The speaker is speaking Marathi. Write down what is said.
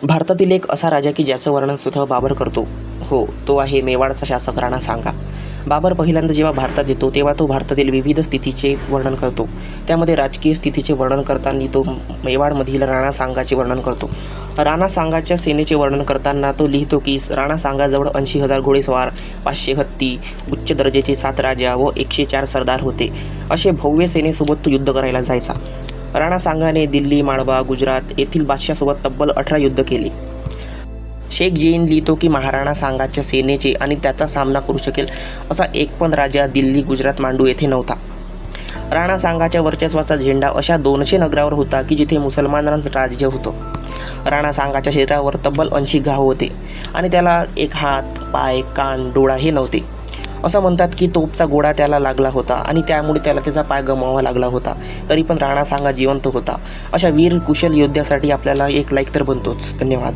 भारतातील एक असा राजा की ज्याचं वर्णन स्वतः बाबर करतो. हो, तो आहे मेवाडचा शासक राणा सांगा. बाबर पहिल्यांदा जेव्हा भारतात येतो तेव्हा तो भारतातील विविध स्थितीचे वर्णन करतो. त्यामध्ये राजकीय स्थितीचे वर्णन करताना तो मेवाडमधील राणा सांगाचे वर्णन करतो. राणा सांगाच्या सेनेचे वर्णन करताना तो लिहितो की राणा सांगाजवळ 80,000 घोडेस्वार, 500 हत्ती, उच्च दर्जाचे 7 राजा व 104 सरदार होते. असे भव्य सेनेसोबत तो युद्ध करायला जायचा. राणा सांगाने दिल्ली, माळवा, गुजरात येथील बादशाहसोबत तब्बल 18 युद्ध केले. शेख जैन लिहितो की महाराणा सांगाच्या सेनेचे आणि त्याचा सामना करू शकेल असा एक पण राजा दिल्ली, गुजरात, मांडू येथे नव्हता. राणा सांगाच्या वर्चस्वाचा झेंडा अशा 200 नगरावर होता की जिथे मुसलमानांचं राज्य होतं. राणा सांगाच्या शरीरावर तब्बल 80 घाव होते आणि त्याला एक हात, पाय, कान, डोळा हे नव्हते. असं म्हणतात की तोपचा गोळा त्याला लागला होता आणि त्यामुळे त्याला त्याचा पाय गमवावा लागला होता. तरी पण राणा सांगा जिवंत होता. अशा वीर कुशल योद्ध्यासाठी आपल्याला एक लाईक तर बनतोच. धन्यवाद.